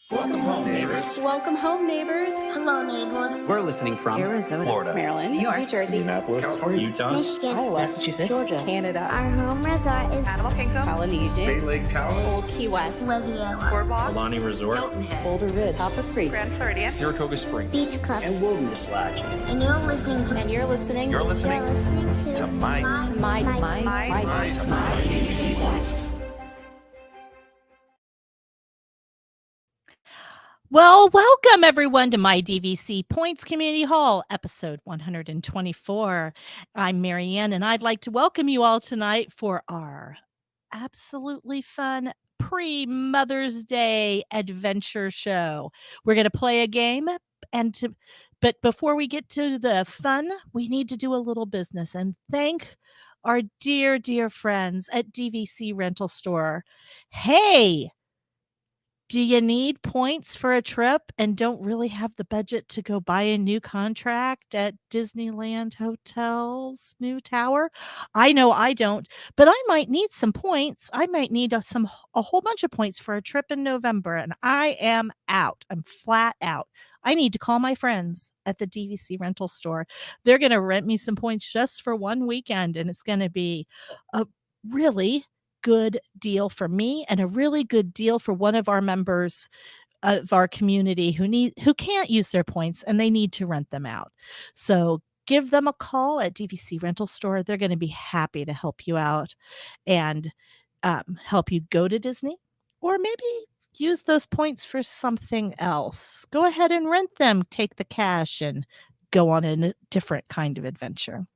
Welcome home, neighbors. Welcome home, neighbors. Hello, neighbors. We're listening from Arizona, Florida, Maryland, New York, New Jersey, Indianapolis, California, Utah, Michigan. Iowa, Massachusetts, Georgia, Canada, Our home resort is Animal Kingdom, Polynesia, Bay Lake Town, Old Key West, Riviera, Boardwalk, Alani Resort, Hilton Head, Boulder Ridge, Copper Creek, Grand Floridian, Saratoga Springs, Beach Club. and Wilderness Lodge. And you're listening to and you're listening You're You're listening listening to My Well, welcome everyone to My DVC Points Community Hall, episode 124. I'm Marianne, and I'd like to welcome you all tonight for our absolutely fun pre-Mother's Day adventure show. We're going to play a game, but before we get to the fun, we need to do a little business and thank our dear, dear friends at DVC Rental Store. Hey! Do you need points for a trip and don't really have the budget to go buy a new contract at Disneyland Hotel's new tower? I know I don't, but I might need some points. I might need a whole bunch of points for a trip in November, and I am out. I'm flat out. I need to call my friends at the DVC rental store. They're going to rent me some points just for one weekend, and it's going to be a really good deal for me and a really good deal for one of our members of our community who can't use their points and they need to rent them out. So give them a call at DVC Rental Store. They're going to be happy to help you out and help you go to Disney, or maybe use those points for something else. Go ahead and rent them, take the cash, and go on a different kind of adventure.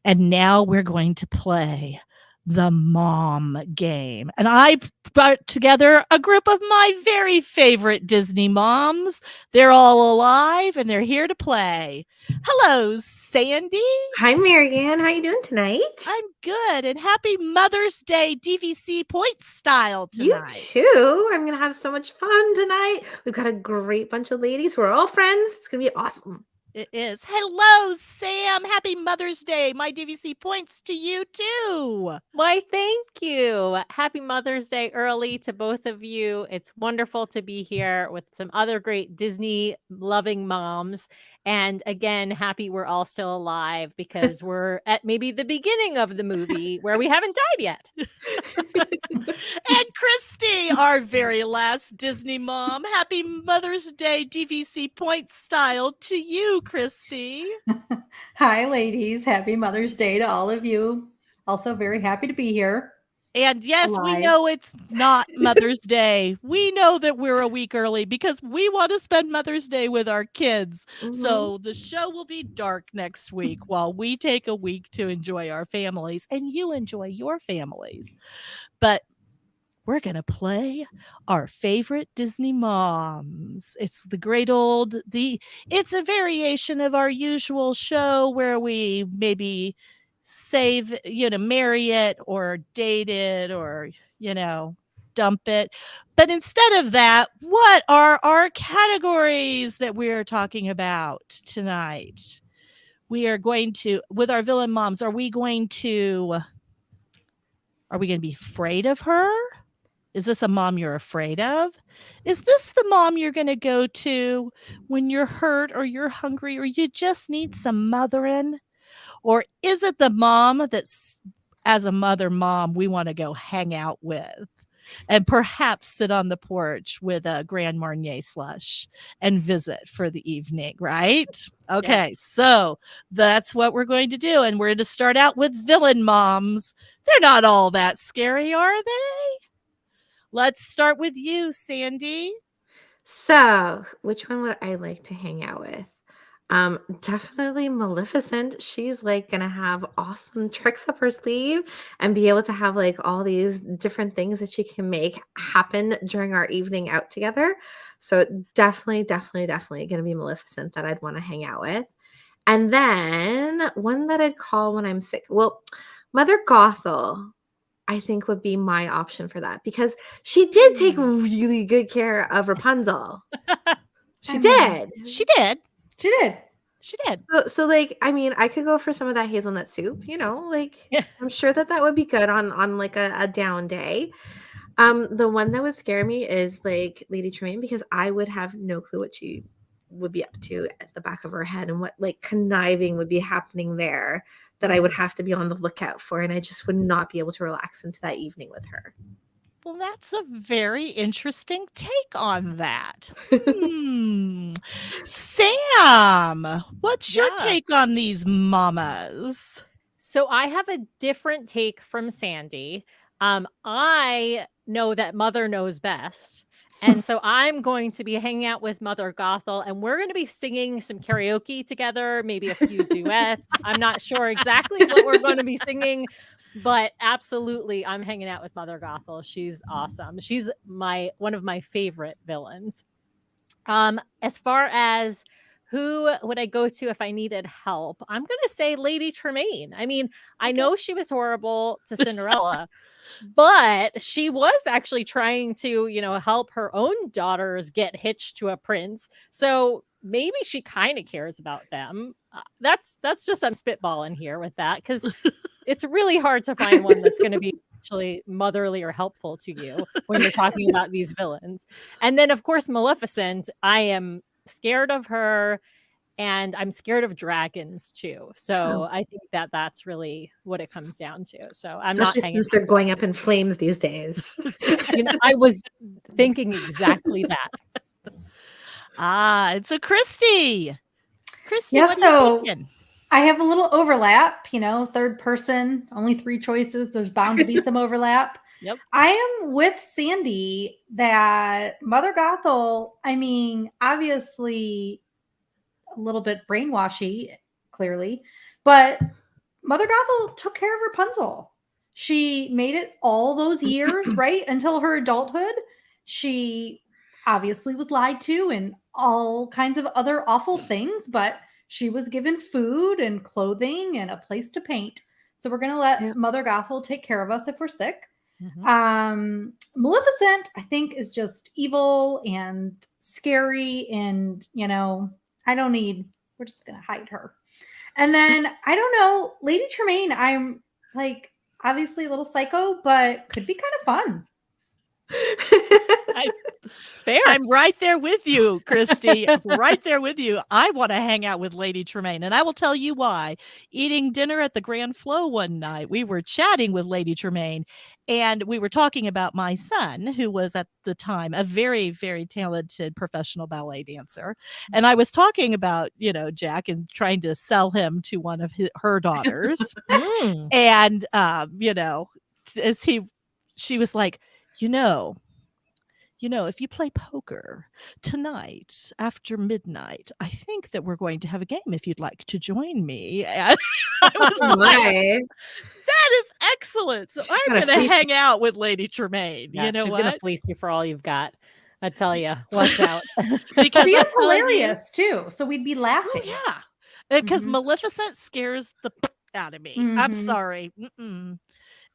And now we're going to play the mom game. And I brought together a group of my very favorite Disney moms. They're all alive and they're here to play. Hello, Sandy. Hi, Marianne. How you doing tonight? I'm good. And happy Mother's Day DVC points style tonight. You too. I'm going to have so much fun tonight. We've got a great bunch of ladies who are all friends. It's going to be awesome. It is. Hello, Sam. Happy Mother's Day. My DVC points to you too. Why, thank you. Happy Mother's Day early to both of you. It's wonderful to be here with some other great Disney loving moms. And again, happy we're all still alive because we're at maybe the beginning of the movie where we haven't died yet. And Christy, our very last Disney mom. Happy Mother's Day DVC points style to you, Christy. Hi, ladies. Happy Mother's Day to all of you. Also very happy to be here. And yes, we Alive. know it's not Mother's Day. We know that we're a week early because we want to spend Mother's Day with our kids. So the show will be dark next week while we take a week to enjoy our families and you enjoy your families. But we're going to play our favorite Disney moms. It's it's a variation of our usual show where we maybe marry it or date it or, dump it. But instead of that, what are our categories that we're talking about tonight? We are going to, with our villain moms, are we going to be afraid of her? Is this a mom you're afraid of? Is this the mom you're going to go to when you're hurt or you're hungry or you just need some mothering? Or is it the mom that's, as a mom, we want to go hang out with and perhaps sit on the porch with a Grand Marnier slush and visit for the evening, right? Okay, Yes. So that's what we're going to do. And we're going to start out with villain moms. They're not all that scary, are they? Let's start with you, Sandy. So, which one would I like to hang out with? Definitely Maleficent. She's like gonna have awesome tricks up her sleeve and be able to have like all these different things that she can make happen during our evening out together. So definitely gonna be Maleficent that I'd want to hang out with. And then one that I'd call when I'm sick. Well, Mother Gothel, I think would be my option for that because she did take really good care of Rapunzel. She did. She did. She did. She did. So like, I mean, I could go for some of that hazelnut soup, like Yeah. I'm sure that would be good on like a down day. The one that would scare me is like Lady Tremaine, because I would have no clue what she would be up to at the back of her head and what like conniving would be happening there that I would have to be on the lookout for, and I just would not be able to relax into that evening with her. Well, that's a very interesting take on that. Hmm. Sam, what's your Yeah. take on these mamas? So I have a different take from Sandy. I know that Mother knows best. And so I'm going to be hanging out with Mother Gothel, and we're going to be singing some karaoke together, maybe a few duets. I'm not sure exactly what we're going to be singing, but absolutely I'm hanging out with Mother Gothel. She's awesome. She's one of my favorite villains. As far as who would I go to if I needed help, I'm going to say Lady Tremaine. I mean, I know she was horrible to Cinderella, but she was actually trying to, help her own daughters get hitched to a prince. So maybe she kind of cares about them. That's just I'm spitballing here with that, because it's really hard to find one that's going to be actually motherly or helpful to you when you're talking about these villains. And then, of course, Maleficent. I am scared of her, and I'm scared of dragons too. So I think that that's really what it comes down to. So I'm not Especially hanging. since they're going up in flames these days. I was thinking exactly that. It's a Christy. Christy, Yeah, what are so- you thinking? I have a little overlap, third person, only 3 choices. There's bound to be some overlap. Yep. I am with Sandy that Mother Gothel, I mean, obviously a little bit brainwashy, clearly, but Mother Gothel took care of Rapunzel. She made it all those years, right? Until her adulthood. She obviously was lied to and all kinds of other awful things, but she was given food and clothing and a place to paint. So we're going to let Mother Gothel take care of us if we're sick. Mhm. Maleficent, I think, is just evil and scary. And, we're just going to hide her. And then, I don't know, Lady Tremaine, I'm like, obviously a little psycho, but could be kind of fun. Fair. I'm right there with you, Christy. Right there with you. I want to hang out with Lady Tremaine, and I will tell you why. Eating dinner at the Grand Flo one night, we were chatting with Lady Tremaine, and we were talking about my son, who was at the time a very, very talented professional ballet dancer. And I was talking about, Jack, and trying to sell him to one of her daughters. Mm. And, she was like, if you play poker tonight after midnight, I think that we're going to have a game if you'd like to join me. And I was like, that is excellent. So I'm going to hang out with Lady Tremaine. Yeah, You know she's what? going to fleece you for all you've got. I tell you, watch out. Because She I'm is telling you- hilarious too. So we'd be laughing. Oh, yeah. Because Mhm. Maleficent scares the out of me. I'm Mhm. sorry. Mm-mm.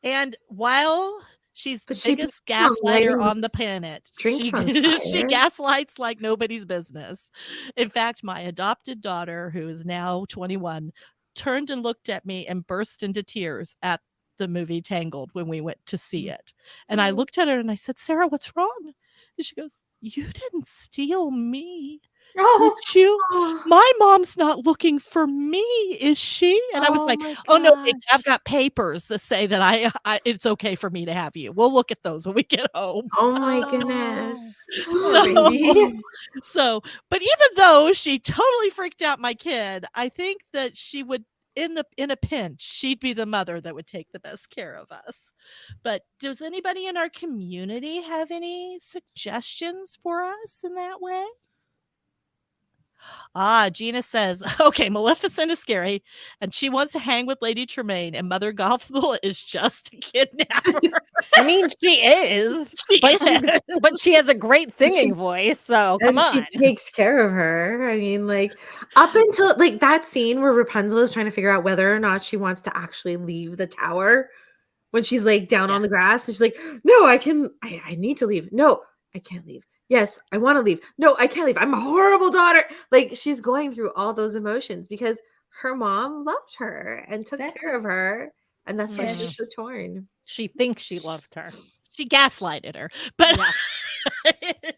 And while she's the But she biggest beats on gaslighter lighting on the planet, drinks she, on she fire. gaslights like nobody's business. In fact, my adopted daughter, who is now 21, turned and looked at me and burst into tears at the movie Tangled when we went to see it. And I looked at her and I said, Sarah, what's wrong? And she goes, you didn't steal me. Oh, Did you? My mom's not looking for me, is she? And I was like, oh no, baby, I've got papers that say that I it's okay for me to have you. We'll look at those when we get home. Oh my goodness. poor baby. But even though she totally freaked out my kid, I think that she would in a pinch, she'd be the mother that would take the best care of us. But does anybody in our community have any suggestions for us in that way? Gina says, okay, Maleficent is scary, and she wants to hang with Lady Tremaine, and Mother Gothel is just a kidnapper. I mean, she is, but she has a great singing voice. So come and on. she takes care of her. I mean, like, up until like that scene where Rapunzel is trying to figure out whether or not she wants to actually leave the tower, when she's like down on the grass, and she's like, no, I need to leave. No, I can't leave. Yes, I want to leave. No, I can't leave. I'm a horrible daughter. Like, she's going through all those emotions because her mom loved her and took care of her. And that's why she's so torn. She thinks she loved her. She gaslighted her, but Yeah.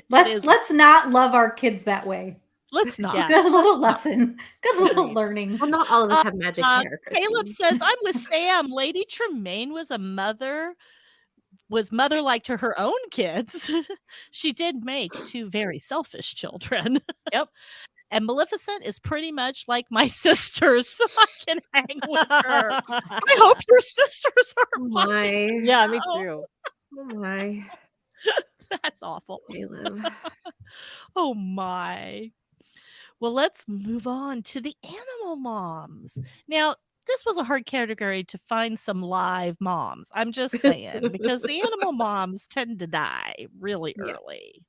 Let's not love our kids that way. let's not. Yeah. Good little lesson. Good little Agreed. learning. Well, not all of us have magic hair, Caleb Christy. says, I'm with Sam. Lady Tremaine was mother-like to her own kids. She did make 2 very selfish children. Yep. And Maleficent is pretty much like my sisters, so I can hang with her. I hope your sisters are Oh watching. my. Yeah, me Oh. too. Oh my. That's awful. Caleb. Oh my. Well, let's move on to the animal moms. Now, this was a hard category to find some live moms. I'm just saying, because the animal moms tend to die really Yeah. early.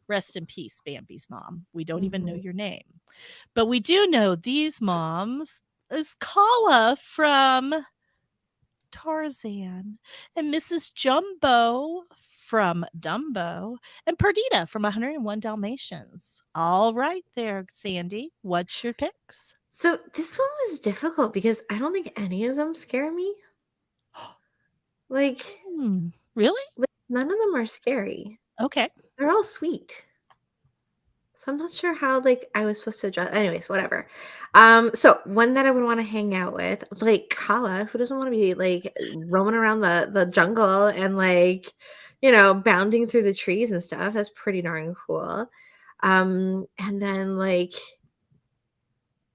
Rest in peace, Bambi's mom. We don't even know Mhm. your name. But we do know these moms is Kala from Tarzan and Mrs. Jumbo from Dumbo and Perdita from 101 Dalmatians. All right there, Sandy. What's your picks? So this one was difficult because I don't think any of them scare me. Like, Really? none of them are scary. Okay. They're all sweet. So I'm not sure how like I was supposed to adjust. Anyways, whatever. So one that I would want to hang out with, like Kala, who doesn't want to be like roaming around the jungle and like, bounding through the trees and stuff. That's pretty darn cool. And then like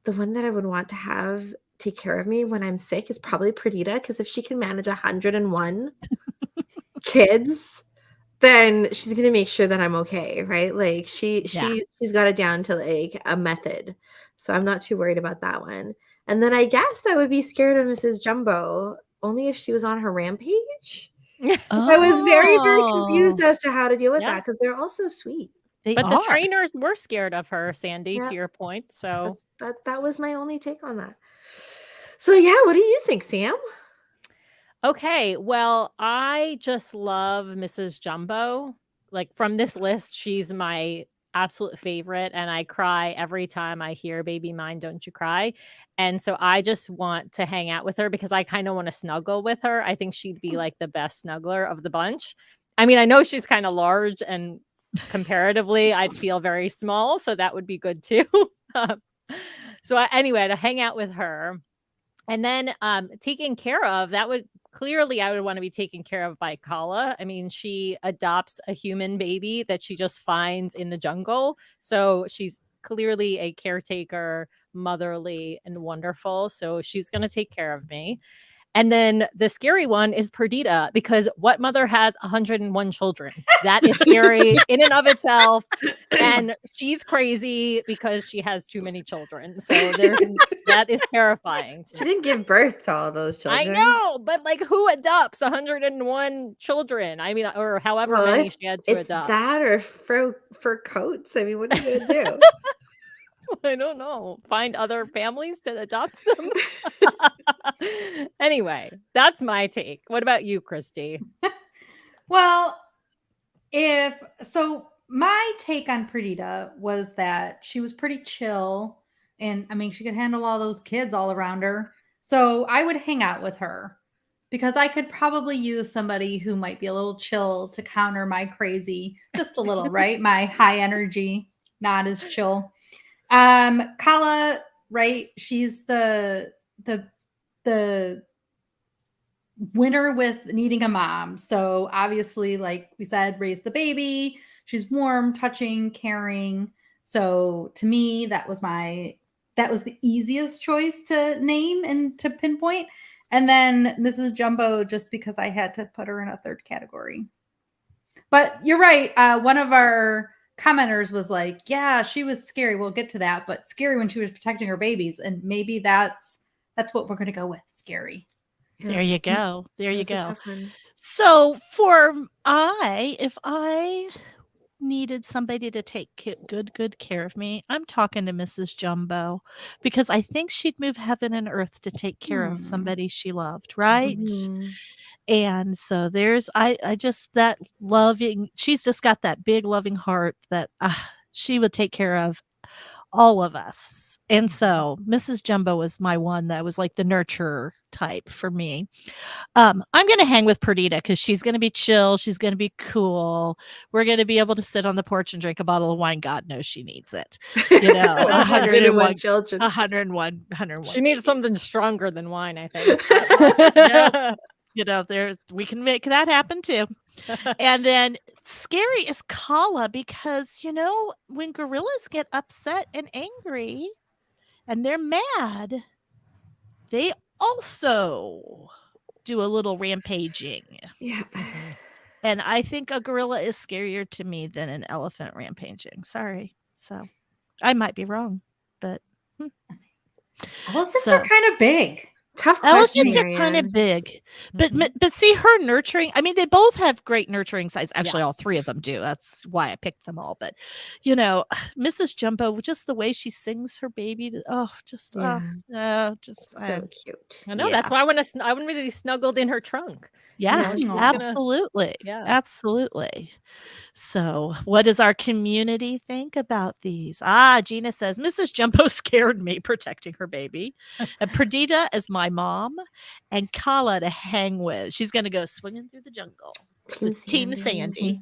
the one that I would want to have take care of me when I'm sick is probably Perdita, because if she can manage 101 kids, then she's gonna make sure that I'm okay, right? Like she's got it down to like a method. So I'm not too worried about that one. And then I guess I would be scared of Mrs. Jumbo only if she was on her rampage. I was very, very confused as to how to deal with Yeah. that because they're all so sweet. They But are. the trainers were scared of her, Sandy, Yeah. to your point. So That was my only take on that. So yeah, what do you think, Sam? okay, well, I just love Mrs. Jumbo. Like from this list, she's my absolute favorite, and I cry every time I hear "Baby Mine, Don't You Cry." And so I just want to hang out with her because I kind of want to snuggle with her. I think she'd be like the best snuggler of the bunch. I mean, I know she's kind of large, and comparatively, I'd feel very small, so that would be good too. Anyway, to hang out with her. And then taken care of, that would clearly I would want to be taken care of by Kala. I mean, she adopts a human baby that she just finds in the jungle. So she's clearly a caretaker, motherly, and wonderful. So she's going to take care of me. And then the scary one is Perdita, because what mother has 101 children? That is scary in and of itself. And she's crazy because she has too many children. So that is terrifying. She didn't give birth to all those I children. know, but like who adopts 101 children? I mean, or however Well, many if she had to it's adopt. that or fur coats. I mean, what are you gonna do? I don't know. Find other families to adopt them. Anyway, that's my take. What about you, Christy? Well, my take on Perdita was that she was pretty chill, and I mean, she could handle all those kids all around her. So I would hang out with her because I could probably use somebody who might be a little chill to counter my crazy, just a little, right? My high energy, not as chill. Kala, right? She's the winner with needing a mom. So obviously, like we said, raise the baby. She's warm, touching, caring. So to me, that was the easiest choice to name and to pinpoint. And then Mrs. Jumbo, just because I had to put her in a third category. But you're right. One of our commenters was like, yeah, she was scary. We'll get to that, but scary when she was protecting her babies. And maybe that's what we're going to go with. Scary. There you go. There you That's a go. tough one. So if I needed somebody to take good care of me, I'm talking to Mrs. Jumbo, because I think she'd move heaven and earth to take care of somebody she loved, right? Mhm. And so there's I just that loving, she's just got that big loving heart that she would take care of all of us. And so Mrs. Jumbo was my one that was like the nurturer type for me. I'm going to hang with Perdita because she's going to be chill. She's going to be cool. We're going to be able to sit on the porch and drink a bottle of wine. God knows she needs it. You know, 101 children. 101. She needs babies. something stronger than wine, I think. Yeah. You know, we can make that happen too. And then scary is Kala because, you know, when gorillas get upset and angry and they're mad, they also do a little rampaging. Yeah. And I think a gorilla is scarier to me than an elephant rampaging. Sorry. So I might be wrong, but Elephants So- are kind of big. Tough question, elephants are kind Marianne. of big. But Mhm. but see her nurturing. I mean, they both have great nurturing sides. Actually, all three of them do. That's why I picked them all. But you know, Mrs. Jumbo, just the way she sings her baby, just So cute. I know. That's why I want to be snuggled in her trunk. yeah, she's gonna- absolutely, Yeah. absolutely. So, what does our community think about these? Gina says Mrs. Jumbo scared me protecting her baby, and Perdita is my mom, and Kala to hang with. She's going to go swinging through the jungle with Team Sandy.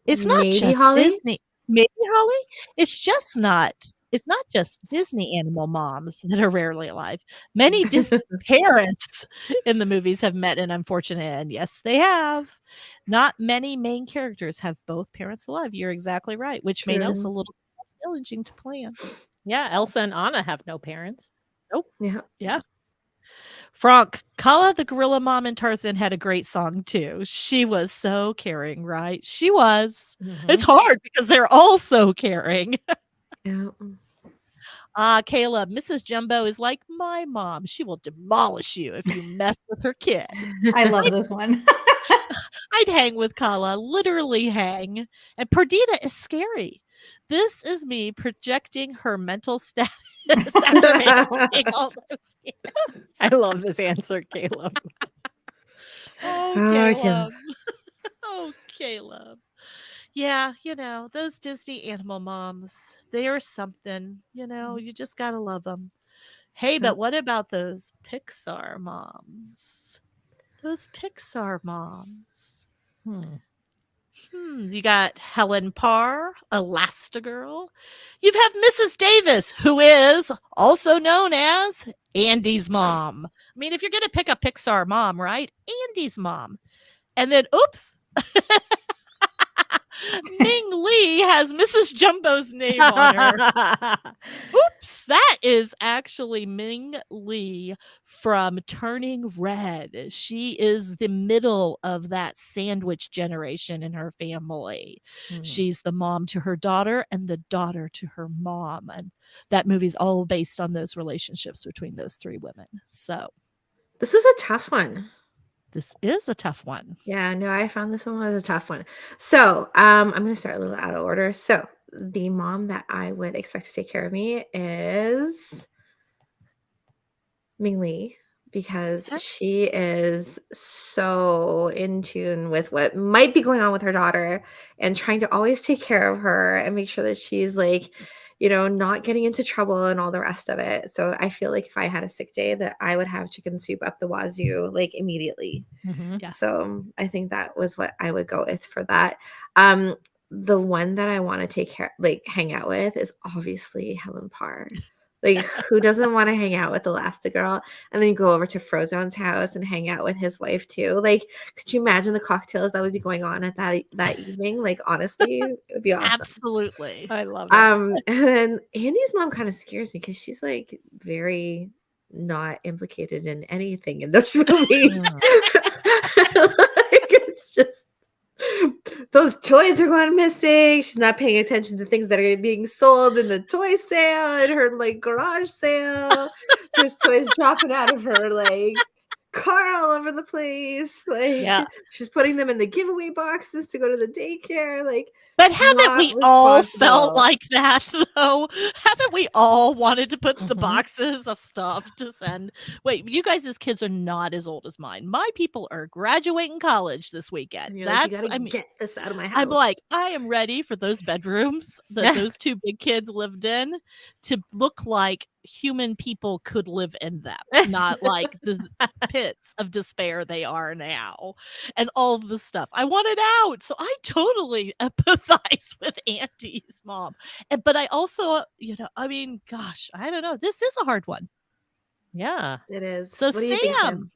It's not Maybe just Holly? Disney. Maybe Holly. It's just not. It's not just Disney animal moms that are rarely alive. Many Disney parents in the movies have met an unfortunate end. Yes, they have. Not many main characters have both parents alive. You're exactly right, which made this a True. little challenging to plan. Yeah, Elsa and Anna have no parents. Yeah. Frank, Kala the gorilla mom in Tarzan had a great song too. She was so caring, right? She was. It's hard because they're all so caring. Yeah. Caleb, Mrs. Jumbo is like my mom. She will demolish you if you mess with her kid. I love this one. I'd hang with Kala, literally hang. And Perdita is scary. This is me projecting her mental status after making all those kids. I love this answer, Caleb. Oh, Oh, Caleb. Oh, Caleb. Yeah, you know, those Disney animal moms, they are something, you know, you just got to love them. Hey, but what about those Pixar moms? Those Pixar moms. You got Helen Parr, Elastigirl. You have Mrs. Davis, who is also known as Andy's mom. I mean, if you're going to pick a Pixar mom, right? Andy's mom. And then, oops. Ming Lee has Mrs. Jumbo's name on her. Oops, that is actually Ming Lee from Turning Red. She is the middle of that sandwich generation in her family. She's the mom to her daughter and the daughter to her mom. And that movie's all based on those relationships between those three women. So This was a tough one. this is a tough one. Yeah, no, I found this one was a tough one. So I'm going to start a little out of order. So the mom that I would expect to take care of me is Ming Lee, because Okay. she is so in tune with what might be going on with her daughter and trying to always take care of her and make sure that she's like, you know, not getting into trouble and all the rest of it. So I feel like if I had a sick day that I would have chicken soup up the wazoo like immediately. Yeah. So I think that was what I would go with for that. The one that I want to take care, like hang out with, is obviously Helen Parr. Like, who doesn't want to hang out with Elastigirl and then go over to Frozone's house and hang out with his wife too? Like, could you imagine the cocktails that would be going on at that evening? Like, honestly, it would be awesome. Absolutely. I love it. And then Andy's mom kind of scares me because she's like very not implicated in anything in those movies. Like, it's just those toys are going missing. She's not paying attention to things that are being sold in the toy sale and her like garage sale. There's toys dropping out of her like car all over the place. Like Yeah. she's putting them in the giveaway boxes to go to the daycare. Like, But haven't not we all responsible. felt like that though? Haven't we all wanted to put the Mhm. boxes of stuff to send? Wait, you guys' kids are not as old as mine. My people are graduating college this weekend. And you're like, you That's gotta I mean, get this out of my house. I'm like, I am ready for those bedrooms that those two big kids lived in to look like human people could live in them, not like the pits of despair they are now, and all of the stuff. I want it out. So I totally empathize with Andy's mom. But I also, I mean, gosh, I don't know. This is a hard one. Yeah. it is. So What do you think, Sam?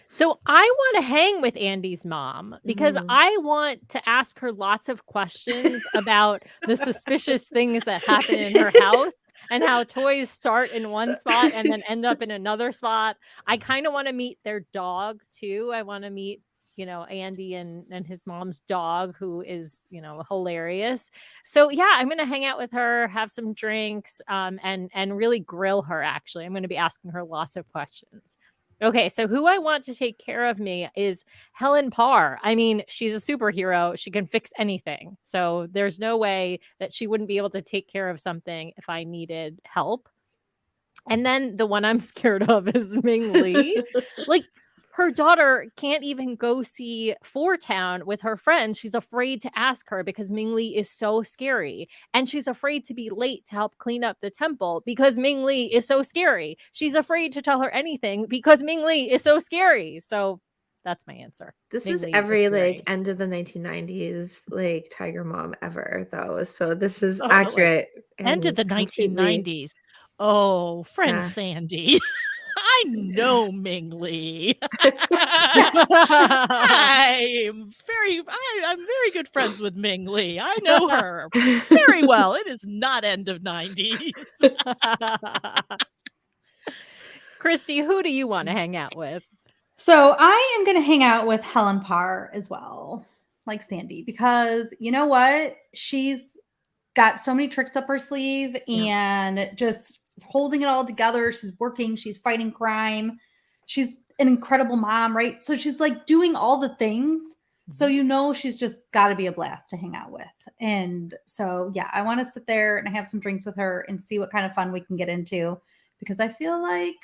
So I want to hang with Andy's mom because Mhm. I want to ask her lots of questions about the suspicious things that happen in her house and how toys start in one spot and then end up in another spot. I kind of want to meet their dog too. I want to meet, Andy and his mom's dog, who is, hilarious. So yeah, I'm gonna hang out with her, have some drinks, and really grill her. Actually, I'm gonna be asking her lots of questions. Okay, so who I want to take care of me is Helen Parr. I mean, she's a superhero. She can fix anything. So there's no way that she wouldn't be able to take care of something if I needed help. And then the one I'm scared of is Ming Lee. Like, her daughter can't even go see Four Town with her friends. She's afraid to ask her because Ming Lee is so scary. And she's afraid to be late to help clean up the temple because Ming Lee is so scary. She's afraid to tell her anything because Ming Lee is so scary. So that's my answer. This Ming is Lee is every scary. like end of the 1990s like Tiger Mom ever though. So this is Totally. accurate. End of the completely. 1990s. Oh, friend Yeah. Sandy. I know Ming Lee. I'm very good friends with Ming Lee. I know her very well. It is not end of 90s. Christy, who do you want to hang out with? So I am going to hang out with Helen Parr as well, like Sandy, because you know what? She's got so many tricks up her sleeve and just holding it all together. She's working, she's fighting crime. She's an incredible mom, right? So she's like doing all the things. So she's just got to be a blast to hang out with. And so yeah, I want to sit there and have some drinks with her and see what kind of fun we can get into because I feel like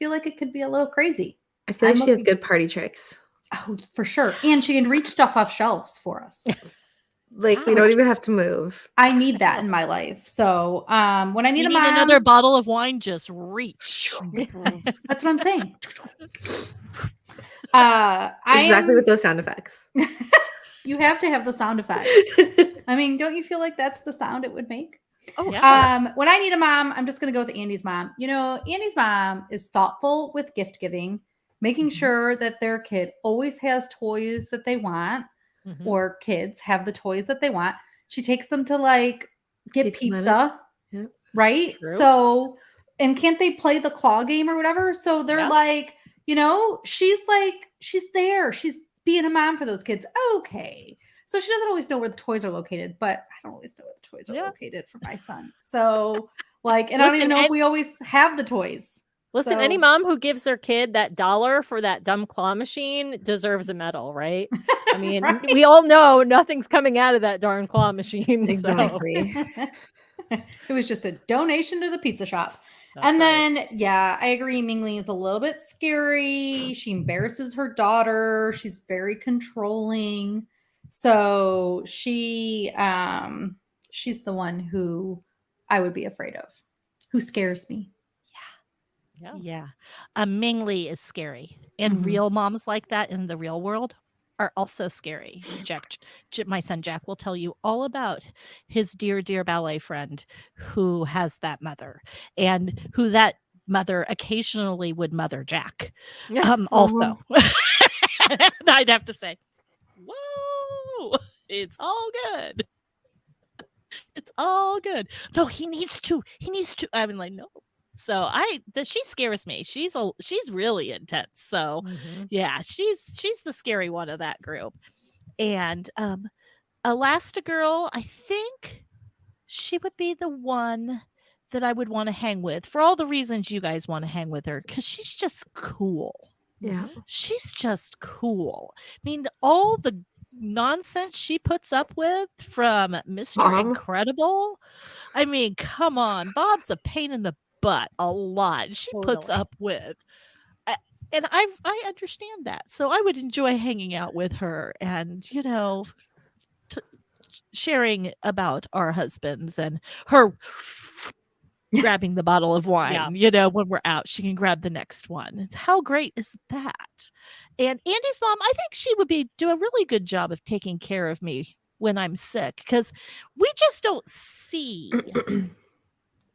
it could be a little crazy. I feel like I'm she has looking- good party tricks. Oh, for sure. And she can reach stuff off shelves for us. Like we don't even have to move. I need that in my life. So when I need You a need mom, another bottle of wine, just reach. that's what I'm saying. Exactly with those sound effects. You have to have the sound effect. I mean, don't you feel like that's the sound it would make? Oh, Yeah. When I need a mom, I'm just going to go with Andy's mom. Andy's mom is thoughtful with gift giving, making sure that their kid always has toys that they want, or kids have the toys that they want. She takes them to like get pizza, Yep. right? True. So, and can't they play the claw game or whatever? So they're Yeah. like, she's there. She's being a mom for those kids. Okay. So she doesn't always know where the toys are located, but I don't always know where the toys are located for my son. So like, and I don't even know if we always have the toys. Listen, any mom who gives their kid that $1 for that dumb claw machine deserves a medal, right? I mean, we all know nothing's coming out of that darn claw machine. Exactly. It was just a donation to the pizza shop. That's and right. then, yeah, I agree. Ming Lee is a little bit scary. She embarrasses her daughter. She's very controlling. So she's the one who I would be afraid of, who scares me. Yeah. Ming Lee is scary. And real moms like that in the real world are also scary. My son Jack will tell you all about his dear, dear ballet friend who has that mother and who that mother occasionally would mother Jack. Also. And I'd have to say, whoa, it's all good. It's all good. No, he needs to. I mean, like, no. So she scares me. She's really intense. So yeah, she's the scary one of that group. And Elastigirl, I think she would be the one that I would want to hang with for all the reasons you guys want to hang with her, because she's just cool. Yeah. She's just cool. I mean, all the nonsense she puts up with from Mr. Mom. Incredible. I mean, come on. Bob's a pain in the butt a lot. She puts Totally. up with. And I understand that. So I would enjoy hanging out with her and, sharing about our husbands and her grabbing the bottle of wine, when we're out, she can grab the next one. How great is that? And Andy's mom, I think she would do a really good job of taking care of me when I'm sick, because we just don't see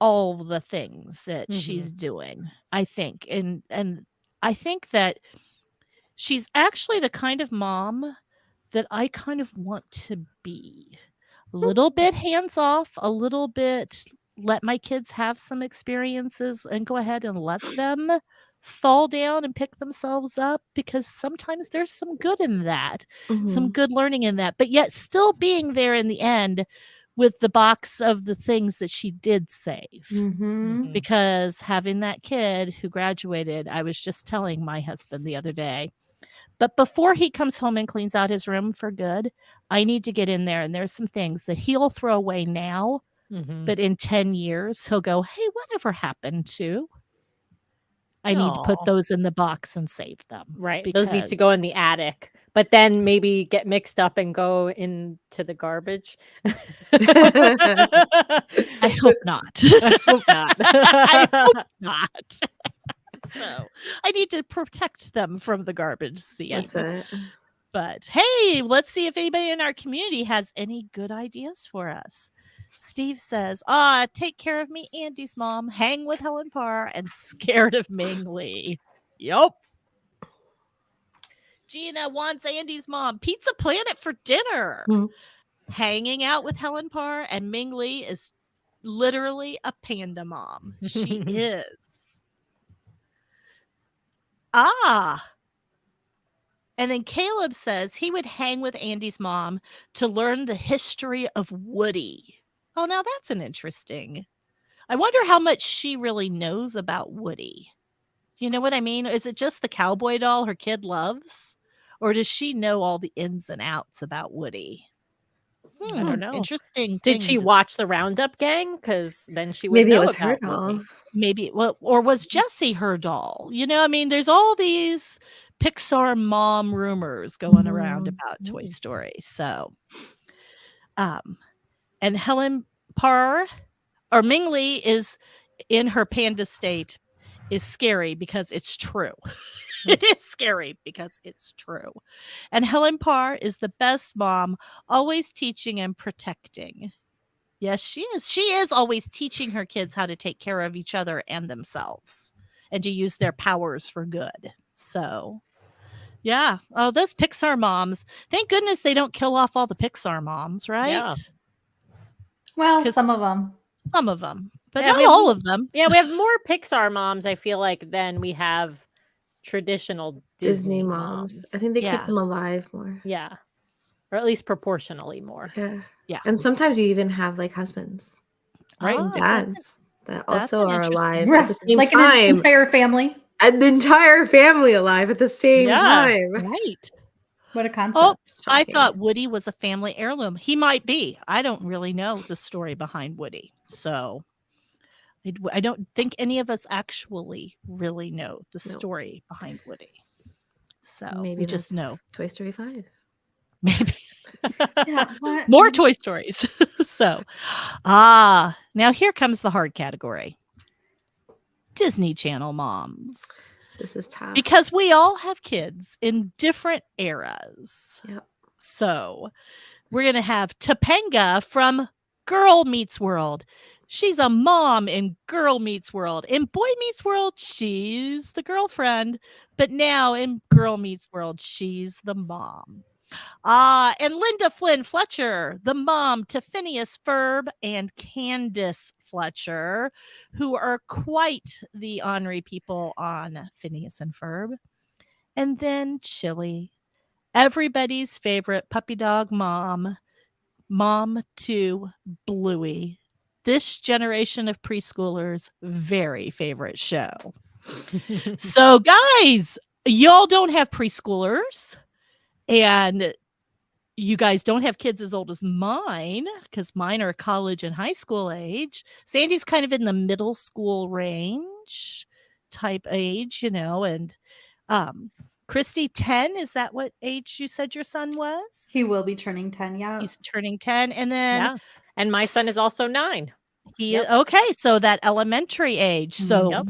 all the things that she's doing, I think. And I think that she's actually the kind of mom that I kind of want to be. A little bit hands off, a little bit let my kids have some experiences and go ahead and let them fall down and pick themselves up, because sometimes there's some good in that, some good learning in that, but yet still being there in the end with the box of the things that she did save. Because having that kid who graduated, I was just telling my husband the other day, but before he comes home and cleans out his room for good, I need to get in there, and there's some things that he'll throw away now, but in 10 years, he'll go, hey, whatever happened to? I need to put those in the box and save them. Right. Those need to go in the attic, but then maybe get mixed up and go into the garbage. I hope not. I hope not. I hope not. So I need to protect them from the garbage seat. That's it. But hey, let's see if anybody in our community has any good ideas for us. Steve says, take care of me, Andy's mom, hang with Helen Parr, and scared of Ming Lee. Yup. Gina wants Andy's mom, Pizza Planet for dinner. Hanging out with Helen Parr, and Ming Lee is literally a panda mom. She is. And then Caleb says he would hang with Andy's mom to learn the history of Woody. Oh, now that's an interesting. I wonder how much she really knows about Woody. You know what I mean? Is it just the cowboy doll her kid loves? Or does she know all the ins and outs about Woody? I don't know. Interesting. Did she watch the Roundup Gang? Because then she would Maybe know it was about her doll. Woody. Maybe, or was Jessie her doll? I mean, there's all these Pixar mom rumors going around about Toy Story. So, and Helen Parr or Ming Lee is in her panda state is scary because it's true. It is scary because it's true. And Helen Parr is the best mom, always teaching and protecting. Yes, she is. She is always teaching her kids how to take care of each other and themselves and to use their powers for good. So, yeah. Oh, those Pixar moms. Thank goodness they don't kill off all the Pixar moms, right? Yeah. Well, some of them. Some of them, but Yeah, not all of them. Yeah, we have more Pixar moms, I feel like, than we have traditional Disney moms. I think they keep them alive more. Yeah. Or at least proportionally more. Yeah. And sometimes you even have like husbands, Right? and dads that that's also an are interesting- alive Right. at the same Like an time. entire family. And the entire family alive at the same Yeah. time. Right. What a concept. Oh, I Shocking. thought Woody was a family heirloom. He might be. I don't really know the story behind Woody. So I don't think any of us actually really know the No. story behind Woody. So Maybe we just that's know. Toy Story 5. Maybe Yeah, what? more Toy Stories. So, now here comes the hard category. Disney Channel moms. This is tough. Because we all have kids in different eras. Yep. So we're going to have Topanga from Girl Meets World. She's a mom in Girl Meets World. In Boy Meets World, she's the girlfriend. But now in Girl Meets World, she's the mom. And Linda Flynn Fletcher, the mom to Phineas Ferb and Candace Fletcher, who are quite the ornery people on Phineas and Ferb. And then Chili, everybody's favorite puppy dog mom to Bluey. This generation of preschoolers' very favorite show. So, guys, y'all don't have preschoolers, and you guys don't have kids as old as mine, because mine are college and high school age. Sandy's kind of in the middle school range type age, and Christy, 10, is that what age you said your son was? He will be turning 10. Yeah. He's turning 10, and then Yeah. And my son is also 9. Yep. okay, so that elementary age. So Yep.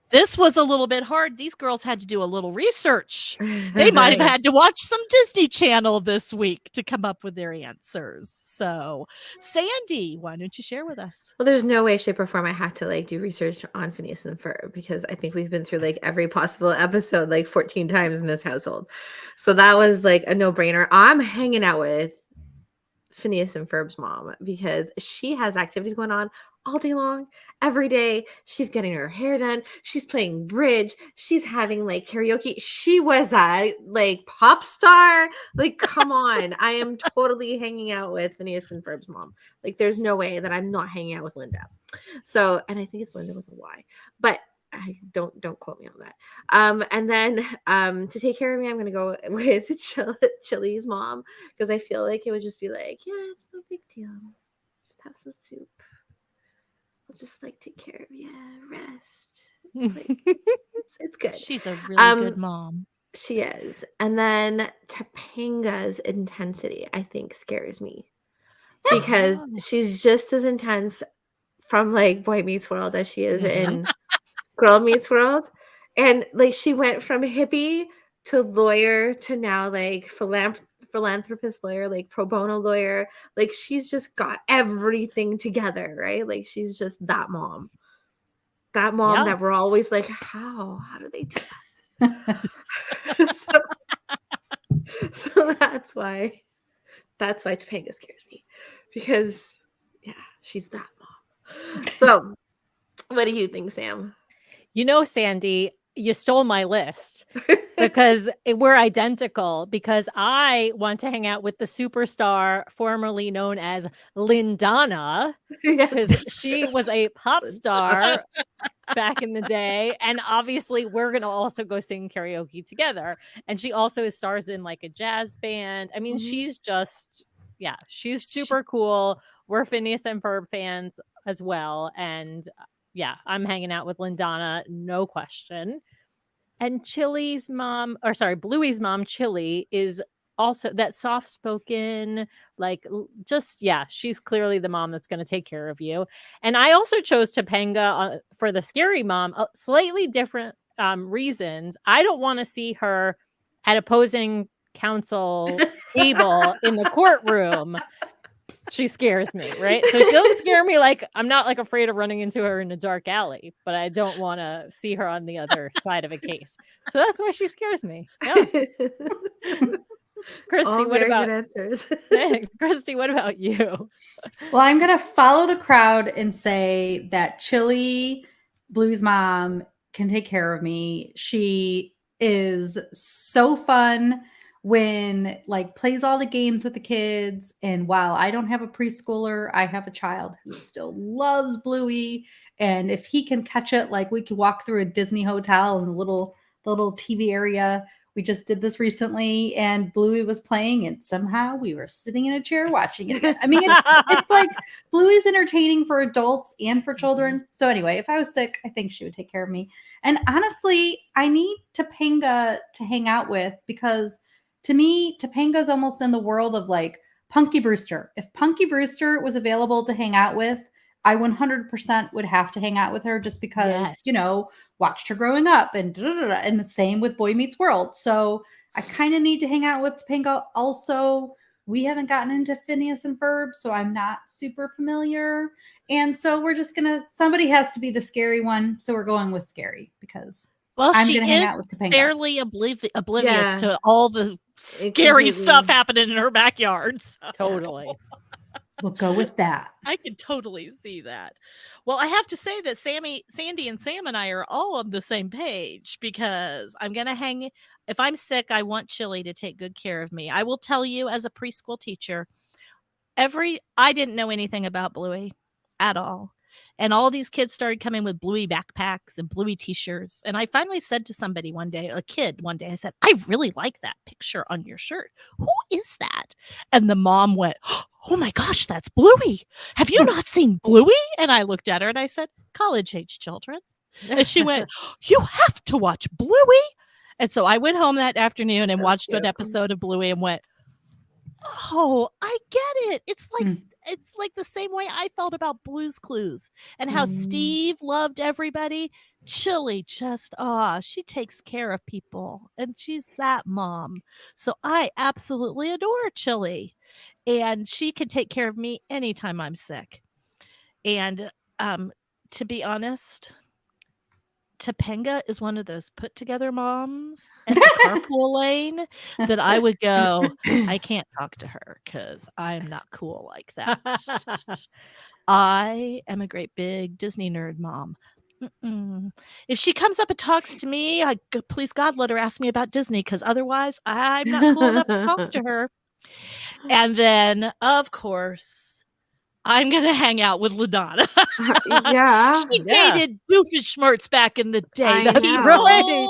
this was a little bit hard. These girls had to do a little research. They might have had to watch some Disney Channel this week to come up with their answers. So, Sandy, why don't you share with us? Well, there's no way, shape, or form I have to like do research on Phineas and Ferb, because I think we've been through like every possible episode like 14 times in this household. So that was like a no-brainer. I'm hanging out with Phineas and Ferb's mom because she has activities going on all day long, every day. She's getting her hair done. She's playing bridge. She's having like karaoke. She was a like pop star. Like, come on. I am totally hanging out with Phineas and Ferb's mom. Like, there's no way that I'm not hanging out with Linda. So, and I think it's Linda with a Y, but I don't quote me on that. And then to take care of me, I'm gonna go with Chili's mom, because I feel like it would just be like, yeah, it's no big deal. Just have some soup. I'll just like take care of you, rest. Like, it's good. She's a really good mom. She is. And then Topanga's intensity, I think, scares me, because she's just as intense from like Boy Meets World as she is in Girl Meets World. And like, she went from hippie to lawyer to now like philanthropist lawyer, like pro bono lawyer. Like, she's just got everything together, right? Like, she's just that mom that we're always like, how do they do that? so that's why Topanga scares me, because yeah, she's that mom. So what do you think, Sam? Sandy, you stole my list because we're identical, because I want to hang out with the superstar formerly known as Lindana, because she was a pop star back in the day. And obviously we're going to also go sing karaoke together. And she also stars in like a jazz band. I mean, she's just, she's super cool. We're Phineas and Ferb fans as well. And yeah, I'm hanging out with Lindana, no question. And Bluey's mom, Chili, is also that soft-spoken, like, just, she's clearly the mom that's going to take care of you. And I also chose Topanga for the scary mom, slightly different reasons. I don't want to see her at opposing counsel table in the courtroom. She scares me, right? So she doesn't scare me like I'm not like afraid of running into her in a dark alley, but I don't want to see her on the other side of a case. So that's why she scares me. Yeah. Christy, what about answers? Thanks. Christy, what about you? Well, I'm gonna follow the crowd and say that Chili, Blue's mom, can take care of me. She is so fun when like plays all the games with the kids. And while I don't have a preschooler, I have a child who still loves Bluey. And if he can catch it, like we could walk through a Disney hotel in the little TV area. We just did this recently, and Bluey was playing, and somehow we were sitting in a chair watching it. I mean, it's like Bluey's entertaining for adults and for children. So anyway, if I was sick, I think she would take care of me. And honestly, I need Topanga to hang out with, because to me, Topanga's almost in the world of like Punky Brewster. If Punky Brewster was available to hang out with, I 100% would have to hang out with her, just because, watched her growing up, and and the same with Boy Meets World. So I kind of need to hang out with Topanga. Also, we haven't gotten into Phineas and Ferb, so I'm not super familiar. And so we're just somebody has to be the scary one. So we're going with scary, because I'm she going to hang is out with Topanga. fairly oblivious to all the scary stuff happening in her backyard. So. Totally. We'll go with that. I can totally see that. Well, I have to say that Sandy and Sam and I are all on the same page, because I'm going to if I'm sick, I want Chili to take good care of me. I will tell you, as a preschool teacher, I didn't know anything about Bluey at all. And all these kids started coming with Bluey backpacks and Bluey t-shirts. And I finally said to somebody one day, a kid one day, I said, I really like that picture on your shirt. Who is that? And the mom went, oh my gosh, that's Bluey. Have you not seen Bluey? And I looked at her and I said, college-age children. And she went, you have to watch Bluey. And so I went home that afternoon and So watched an cute. episode of Bluey and went, oh, I get it. It's like the same way I felt about Blue's Clues and how Steve loved everybody. Chili just, she takes care of people and she's that mom. So I absolutely adore Chili. And she can take care of me anytime I'm sick. And to be honest, Topanga is one of those put together moms at the carpool lane that I would go, I can't talk to her because I'm not cool like that. I am a great big Disney nerd mom. If she comes up and talks to me, please God, let her ask me about Disney because otherwise I'm not cool enough to talk to her. And then, of course, I'm going to hang out with LaDonna. Yeah. She dated Doofenshmirtz back in the day. I That'd be know. really.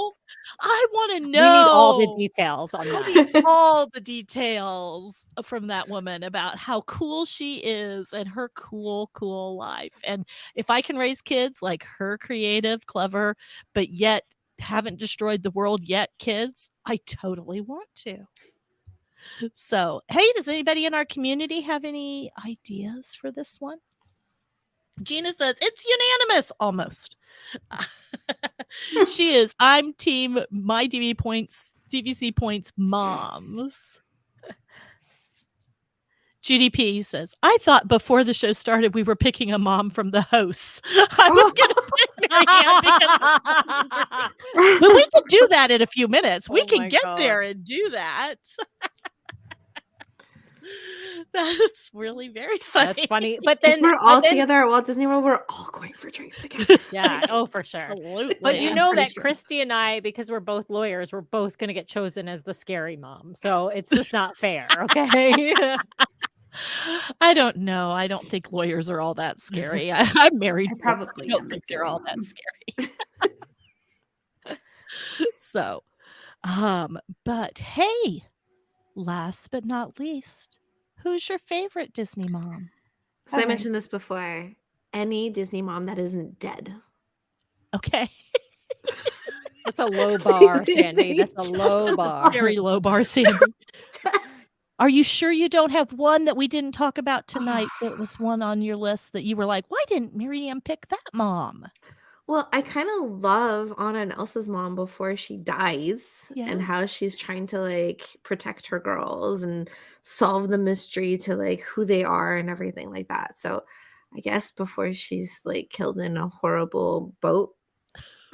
I want to know. We need all the details on I that. need all the details from that woman about how cool she is and her cool life. And if I can raise kids like her creative, clever, but yet haven't destroyed the world yet kids, I totally want to. So, hey, does anybody in our community have any ideas for this one? Gina says it's unanimous, almost. She is. I'm team my DVC points moms. Judy P says, I thought before the show started we were picking a mom from the hosts. I was going to pick Marianne but we could do that in a few minutes. We Oh can my get God. there and do that. That's really very funny. That's funny. But then If we're all but then- together at Walt Disney World, we're all going for drinks together. Yeah. Oh, for sure. Absolutely. But you I'm know pretty that sure. Christy and I, because we're both lawyers, we're both going to get chosen as the scary mom. So it's just not fair. Okay. I don't know. I don't think lawyers are all that scary. I'm married. I probably I don't am the think they're scary all that mom. scary. So, but hey, last but not least, who's your favorite Disney mom? So I Okay. mentioned this before. Any Disney mom that isn't dead. Okay. That's a low bar, Sandy. That's a low bar. Very low bar, Sandy. Are you sure you don't have one that we didn't talk about tonight that was one on your list that you were like, why didn't Miriam pick that mom? Well, I kind of love Anna and Elsa's mom before she dies Yeah. and how she's trying to like protect her girls and solve the mystery to like who they are and everything like that. So I guess before she's like killed in a horrible boat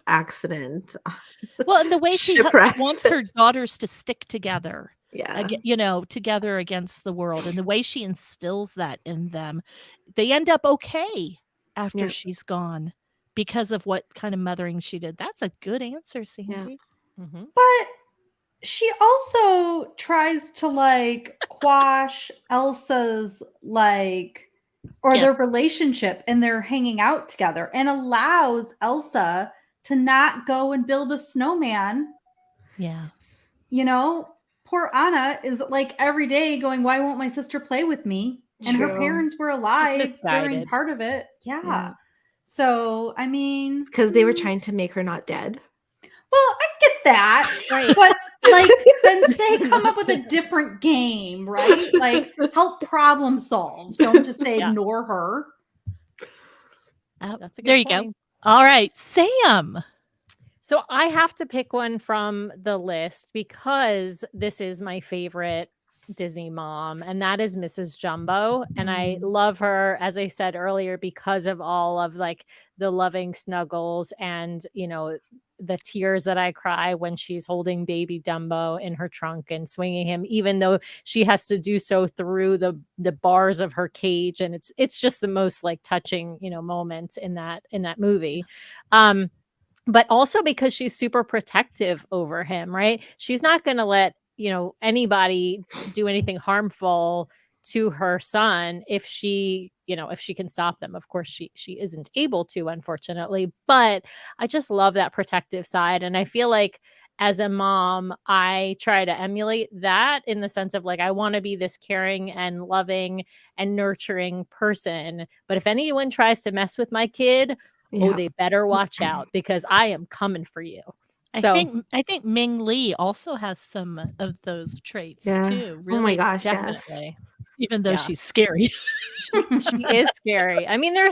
accident. Well, and the way she Shipwrecked. wants her daughters to stick together. Yeah. Together against the world, and the way she instills that in them, they end up okay after Yeah. she's gone because of what kind of mothering she did. That's a good answer, Sandy. Mhm. But she also tries to like quash Elsa's their relationship and they're hanging out together and allows Elsa to not go and build a snowman. Yeah. You know, poor Anna is like every day going, why won't my sister play with me? And her True. parents were alive during misguided. part of it. Yeah. Yeah. So, I mean, Because they were trying to make her not dead. well, I get that. Right. But like, then say come up with a different game, right? Like, help problem solve. Don't just say Yeah. ignore her. That's a good There you point. go. All right, Sam. So I have to pick one from the list because this is my favorite Disney mom, and that is Mrs. Jumbo. And I love her, as I said earlier, because of all of like the loving snuggles and, you know, the tears that I cry when she's holding baby Dumbo in her trunk and swinging him, even though she has to do so through the bars of her cage. And it's just the most like touching, you know, moments in that movie. But also because she's super protective over him, right? She's not going to let, you know, anybody do anything harmful to her son if she if she can stop them. Of course, she isn't able to, unfortunately, but I just love that protective side. And I feel like as a mom, I try to emulate that in the sense of like, I want to be this caring and loving and nurturing person. But if anyone tries to mess with my kid, oh, Yeah. they better watch out because I am coming for you. I So think Ming Lee also has some of those traits Yeah. too. Oh my Really, gosh, yes. definitely. even though Yeah. she's scary. She is scary. I mean, there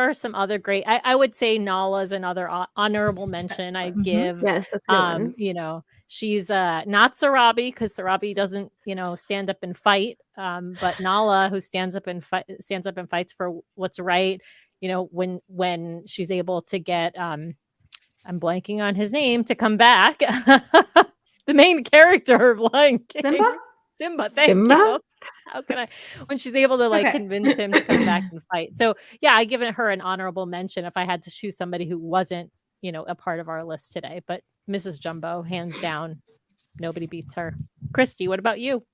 are some other great. I would say Nala is another honorable mention I'd Mhm. give. Yes, that's a good one. She's not Sarabi because Sarabi doesn't, stand up and fight. But Nala, who stands up and fights for what's right. When she's able to get I'm blanking on his name to come back. The main character of Lion King. Simba? Thank Simba? you. How can I? When she's able to Okay. convince him to come back and fight. So yeah, I give her an honorable mention if I had to choose somebody who wasn't, a part of our list today. But Mrs. Jumbo, hands down, nobody beats her. Christy, what about you?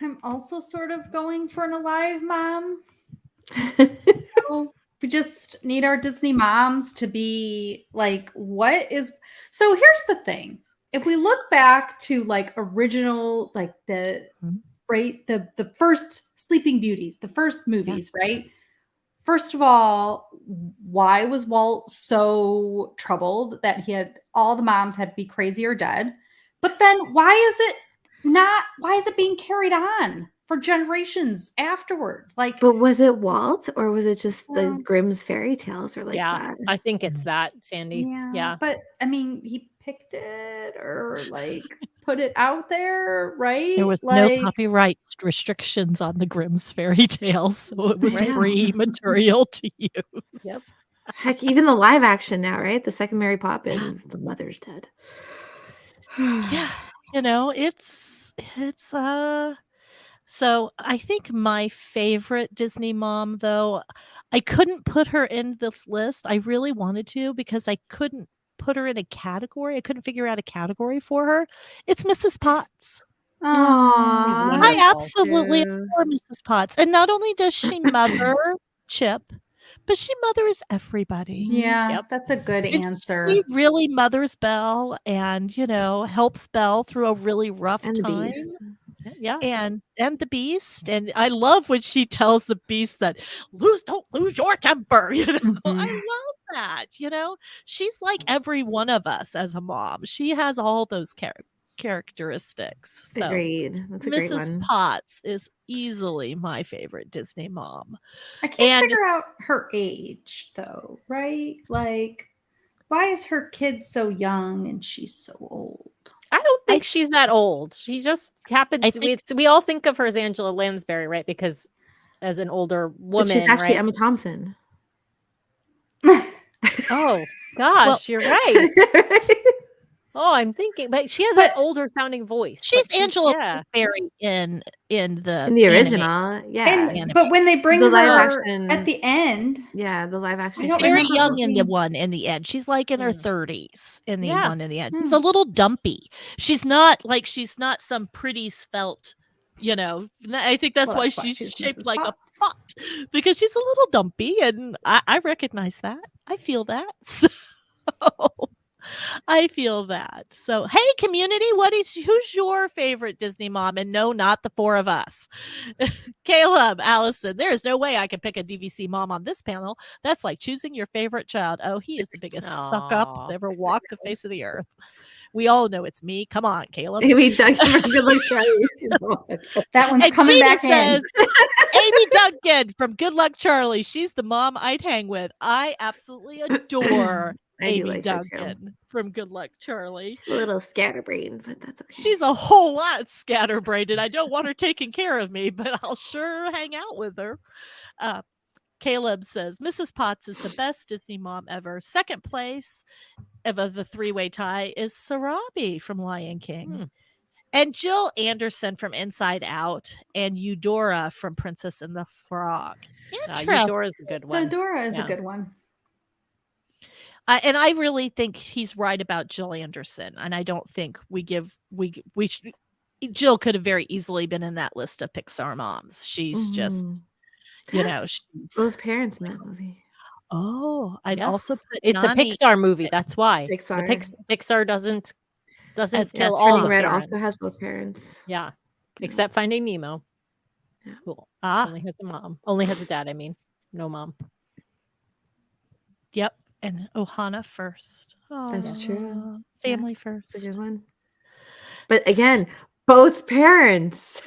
I'm also sort of going for an alive mom. So we just need our Disney moms to be like, what is. So here's the thing. If we look back to original, the first Sleeping Beauties, the first movies, right? First of all, why was Walt so troubled that all the moms had to be crazy or dead? But then why is it being carried on for generations afterward? But was it Walt or was it just the Well- Grimm's fairy tales or Yeah, that? I think it's that, Sandy. Yeah. But I mean, he picked it or put it out there, right? There was no copyright restrictions on the Grimm's fairy tales, so it was Right. free material to use. Yep. Heck, even the live action now, right? The second Mary Poppins, the mother's dead. Yeah, it's so I think my favorite Disney mom, though, I couldn't put her in this list. I really wanted to because I couldn't put her in a category. I couldn't figure out a category for her. It's Mrs. Potts. Aw. wonderful. I absolutely Yeah. adore Mrs. Potts. And not only does she mother Chip, but she mothers everybody. Yeah, Yep. that's a good And answer. She really mothers Belle and, helps Belle through a really rough And the time. Beast. Yeah. And the Beast. And I love when she tells the Beast that don't lose your temper. I Mhm. love that. She's like every one of us as a mom. She has all those characteristics. So Agreed. That's a great Mrs. one. Potts is easily my favorite Disney mom. I can't And- figure out her age, though, right? Why is her kid so young and she's so old? I don't think she's that old. She just happens. I think- we all think of her as Angela Lansbury, right? Because as an older But woman, she's actually right? Emma Thompson. Oh gosh, you're right. Oh, I'm thinking, but she has that older sounding voice. She's but she- Angela Yeah. Lansbury in the In the anime. original, yeah. And but when they bring The live her action- at the end, Yeah, the live action. I She's don't very remember young her in the being- one in the end. She's like in her Mm. 30s in the Yeah. one in the end. She's a little dumpy. She's not some pretty svelte, I think that's Well, why that's why she's she's shaped Mrs. like Potts. a pot because she's a little dumpy, and I recognize that. I feel that. So I feel that. So, hey, community, who's your favorite Disney mom? And no, not the four of us. Caleb, Allison, there is no way I can pick a DVC mom on this panel. That's like choosing your favorite child. Oh, he is the biggest suck up Aw. that ever walked the face of the earth. We all know it's me. Come on, Caleb. Amy Duncan from Good Luck Charlie. She's wonderful. that one's And coming Gina back says, in. Amy Duncan from Good Luck Charlie. She's the mom I'd hang with. I absolutely adore I do Amy like her too. Duncan from Good Luck Charlie. She's a little scatterbrained, but that's okay. She's a whole lot scatterbrained, and I don't want her taking care of me, but I'll sure hang out with her. Caleb says, Mrs. Potts is the best Disney mom ever. Second place of the three-way tie is Sarabi from Lion King. Hmm. And Jill Anderson from Inside Out, and Eudora from Princess and the Frog. Interesting. Eudora's a good one. Dora is Yeah. a good one. And I really think he's right about Jill Anderson, and I don't think we Jill could have very easily been in that list of Pixar moms. She's just, Mhm. she's. Both parents in that movie. Oh, I'd Yes. also put It's Nani a Pixar movie. That's why Pixar. Pixar doesn't As kill Best all Turning the Red parents. also has both parents. Yeah, Yeah. except Finding Nemo. Yeah. Cool. Ah, Only has a mom. Only has a dad. I mean, no mom. yep. And Ohana first. That's true. Aw, Family It's a first. good one. But again, both parents.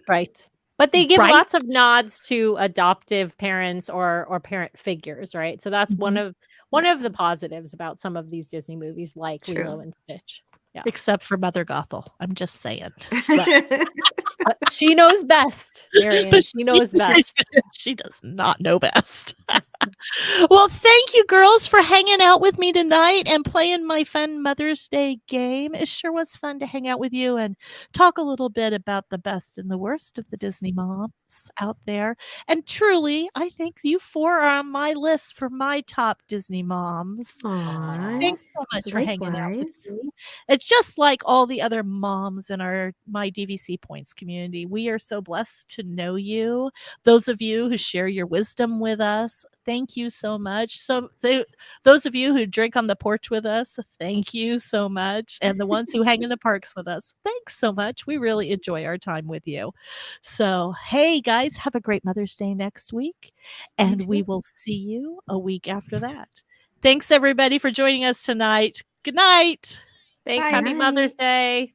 Right. But they give Right? lots of nods to adoptive parents or parent figures, right? So that's one of the positives about some of these Disney movies, like True. Lilo and Stitch. Yeah. Except for Mother Gothel. I'm just saying. But she knows best, Marianne. But She knows best. She does not know best. Well, thank you, girls, for hanging out with me tonight and playing my fun Mother's Day game. It sure was fun to hang out with you and talk a little bit about the best and the worst of the Disney moms out there. And truly, I think you four are on my list for my top Disney moms. Aw. Thanks so much for hanging out with Likewise. me. It's just like all the other moms in our My DVC Points community. We are so blessed to know you. Those of you who share your wisdom with us, thank you so much. Those of you who drink on the porch with us, thank you so much. And the ones who hang in the parks with us, thanks so much. We really enjoy our time with you. So, hey guys, have a great Mother's Day next week. And we will see you a week after that. Thanks everybody for joining us tonight. Good night. Thanks. Bye. Happy Bye. Mother's Day.